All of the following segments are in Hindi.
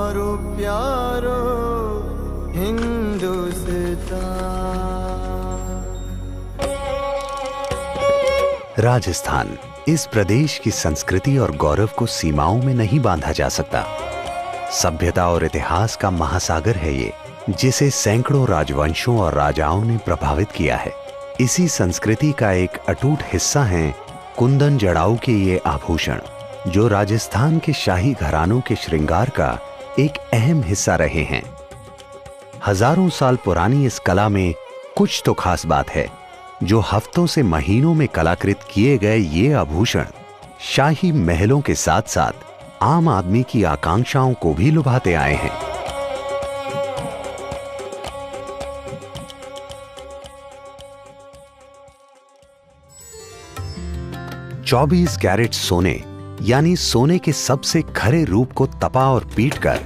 हमारो प्यारो हिंदुस्तान। राजस्थान इस प्रदेश की संस्कृति और गौरव को सीमाओं में नहीं बांधा जा सकता। सभ्यता और इतिहास का महासागर है ये, जिसे सैकड़ों राजवंशों और राजाओं ने प्रभावित किया है। इसी संस्कृति का एक अटूट हिस्सा हैं कुंदन जड़ाऊ के ये आभूषण, जो राजस्थान के शाही घरानों के श्रृंगार का एक अहम हिस्सा रहे हैं। हजारों साल पुरानी इस कला में कुछ तो खास बात है, जो हफ्तों से महीनों में कलाकृत किए गए ये आभूषण शाही महलों के साथ साथ आम आदमी की आकांक्षाओं को भी लुभाते आए हैं। चौबीस कैरेट सोने यानी सोने के सबसे खरे रूप को तपा और पीटकर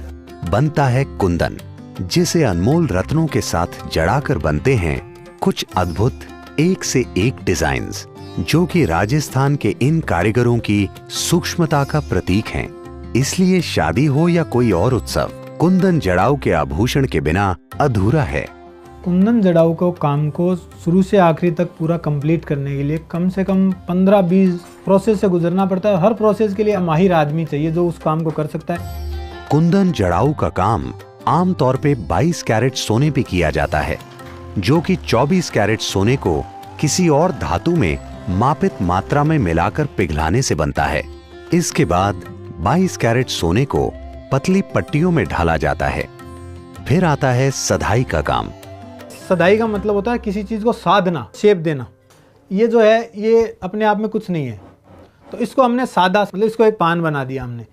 बनता है कुंदन, जिसे अनमोल रत्नों के साथ जड़ाकर बनते हैं कुछ अद्भुत एक से एक डिजाइन्स, जो कि राजस्थान के इन कारीगरों की सूक्ष्मता का प्रतीक हैं। इसलिए शादी हो या कोई और उत्सव, कुंदन जड़ाऊ के आभूषण के बिना अधूरा है। कुंदन जड़ाऊ को काम को शुरू से आखिरी तक पूरा कंप्लीट करने के लिए कम से कम 15-20 प्रोसेस से गुजरना पड़ता है। हर प्रोसेस के लिए माहिर आदमी चाहिए जो उस काम को कर सकता है। कुंदन जड़ाऊ का काम आमतौर पे 22 कैरेट सोने पे किया जाता है, जो कि 24 कैरेट सोने को किसी और धातु में मापित मात्रा में मिलाकर पिघलाने से बनता है। इसके बाद 22 कैरेट सोने को पतली पट्टियों में ढाला जाता है। फिर आता है सधाई का काम। सदाई का मतलब होता है किसी चीज को साधना, शेप देना। ये जो है ये अपने आप में कुछ नहीं है, तो इसको हमने सादा, मतलब इसको एक पान बना दिया हमने।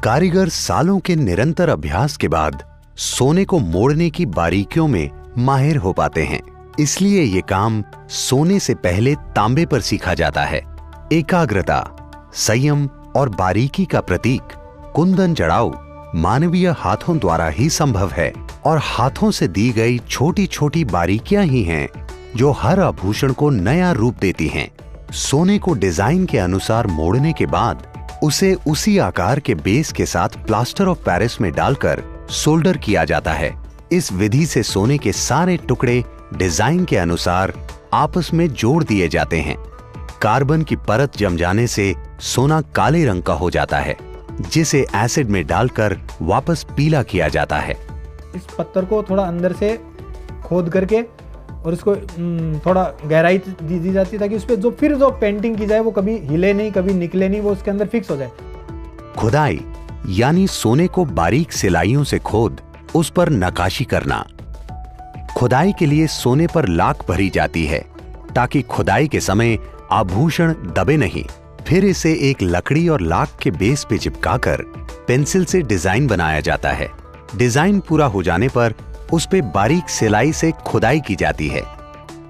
कारीगर सालों के निरंतर अभ्यास के बाद सोने को मोड़ने की बारीकियों में माहिर हो पाते हैं। इसलिए ये काम सोने से पहले तांबे पर सीखा जाता है। एकाग्रता, संयम और बारीकी का प्रतीक कुंदन जड़ाऊ मानवीय हाथों द्वारा ही संभव है, और हाथों से दी गई छोटी छोटी बारीकियां ही हैं जो हर आभूषण को नया रूप देती हैं। सोने को डिजाइन के अनुसार मोड़ने के बाद उसे उसी आकार के बेस के साथ प्लास्टर ऑफ पेरिस में डालकर सोल्डर किया जाता है। इस विधि से सोने के सारे टुकड़े डिजाइन के अनुसार आपस में जोड़ दिए जाते हैं। कार्बन की परत जम जाने से सोना काले रंग का हो जाता है, जिसे एसिड में डालकर वापस पीला किया जाता है। इस पत्थर को थोड़ा अंदर से खोद करके और इसको थोड़ा गहराई दी जाती है, ताकि उस पर जो पेंटिंग की जाए वो कभी हिले नहीं, कभी निकले नहीं, वो उसके अंदर फिक्स हो जाए। खुदाई यानी सोने को बारीक सिलाइयों से खोद उस पर नक्काशी करना। खुदाई के लिए सोने पर लाख भरी जाती है, ताकि खुदाई के समय आभूषण दबे नहीं। फिर इसे एक लकड़ी और लाख के बेस पे चिपकाकर पेंसिल से डिजाइन बनाया जाता है। डिजाइन पूरा हो जाने पर उस पे बारीक सिलाई से खुदाई की जाती है।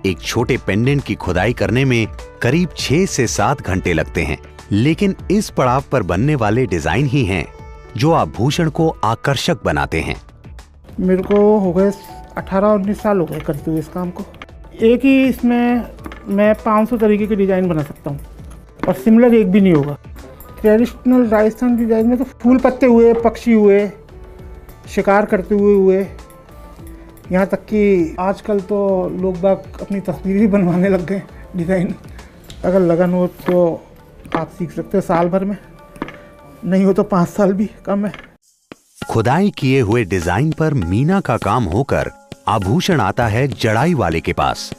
एक छोटे पेंडेंट की खुदाई करने में करीब 6 से 7 घंटे लगते हैं, लेकिन इस पड़ाव पर बनने वाले डिजाइन ही हैं जो आभूषण को आकर्षक बनाते हैं। मेरे को हो गए 18-19 साल हो गए करते हुए इस काम को। एक ही इसमें मैं 500 तरीके के डिजाइन बना सकता हूँ, और सिमिलर एक भी नहीं होगा। ट्रेडिशनल राजस्थान डिजाइन में तो फूल पत्ते हुए, पक्षी हुए, शिकार करते हुए, यहाँ तक कि आजकल तो लोग बाग अपनी तस्वीर भी बनवाने लग गए डिज़ाइन। अगर लगन हो तो आप सीख सकते हो साल भर में, नहीं हो तो 5 साल भी कम है। खुदाई किए हुए डिजाइन पर मीना का काम होकर आभूषण आता है जड़ाई वाले के पास।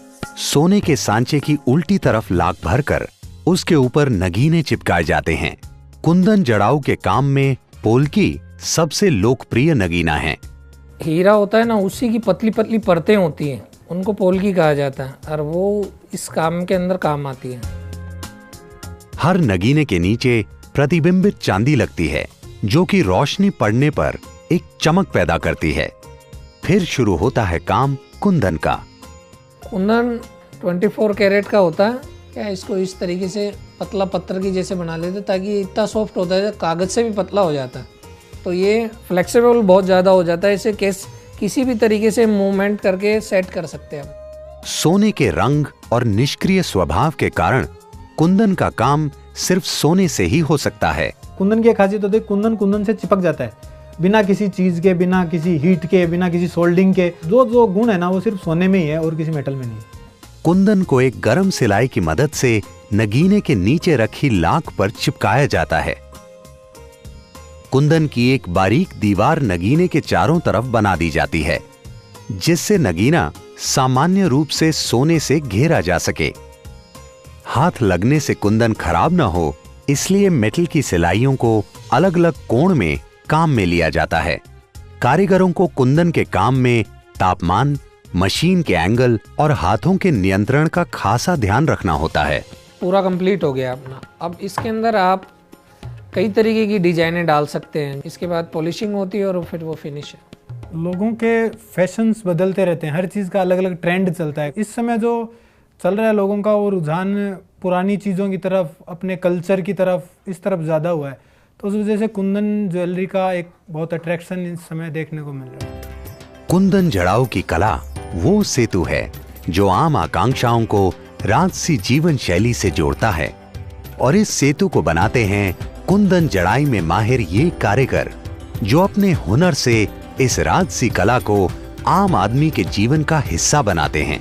सोने के सांचे की उल्टी तरफ लाख भरकर उसके ऊपर नगीने चिपकाए जाते हैं। कुंदन जड़ाऊ के काम में पोल्की सबसे लोकप्रिय नगीना है। हीरा होता है ना, उसी की पतली पतली परतें होती हैं, उनको पोल्की कहा जाता है, और वो इस काम के अंदर काम आती है। हर नगीने के नीचे प्रतिबिंबित चांदी लगती है, जो कि रोशनी पड़ने पर एक चमक पैदा करती है। फिर शुरू होता है काम कुंदन का। कुंदन 24 कैरेट का होता है। क्या इसको इस तरीके से पतला पत्थर की जैसे बना लेते, ताकि इतना सॉफ्ट होता है कागज से भी पतला हो जाता है, तो ये फ्लेक्सिबल बहुत ज़्यादा हो जाता है। इसे किसी भी तरीके से मूवमेंट करके सेट कर सकते हैं हम। सोने के रंग और निष्क्रिय स्वभाव के कारण कुंदन का काम सिर्फ सोने से ही हो सकता है। कुंदन की खासियत होती है, कुंदन कुंदन से चिपक जाता है। बिना किसी चीज के, बिना किसी हीट के, बिना किसी सोल्डिंग के। जो गुण है ना वो सिर्फ सोने में ही है और किसी मेटल में नहीं। कुंदन को एक गर्म सिलाई की मदद से नगीने के नीचे रखी लाख पर चिपकाया जाता है। कुंदन की एक बारीक दीवार नगीने के चारों तरफ बना दी जाती है, जिससे नगीना सामान्य रूप से सोने से घेरा जा सके। हाथ लगने से कुंदन खराब ना हो, इसलिए मेटल की सिलाइयों को अलग अलग कोण में काम में लिया जाता है। कारीगरों को कुंदन के काम में तापमान, मशीन के एंगल और हाथों के नियंत्रण का खासा ध्यान रखना होता है। पूरा कंप्लीट हो गया अपना। अब इसके अंदर आप कई तरीके की डिजाइनें डाल सकते हैं। इसके बाद पॉलिशिंग होती है और फिर वो फिनिश है। लोगों के फैशंस बदलते रहते हैं, हर चीज़ का अलग अलग ट्रेंड चलता है। इस समय जो चल रहा है लोगों का वो रुझान पुरानी चीज़ों की तरफ, अपने कल्चर की तरफ, इस तरफ ज़्यादा हुआ है। तो उस वजह से कुंदन ज्वेलरी का एक बहुत अट्रैक्शन इस समय देखने को मिल रहा है। कुंदन जड़ाऊ की कला वो सेतु है जो आम आकांक्षाओं को राजसी जीवन शैली से जोड़ता है, और इस सेतु को बनाते हैं कुंदन जड़ाई में माहिर ये कारीगर, जो अपने हुनर से इस राजसी कला को आम आदमी के जीवन का हिस्सा बनाते हैं।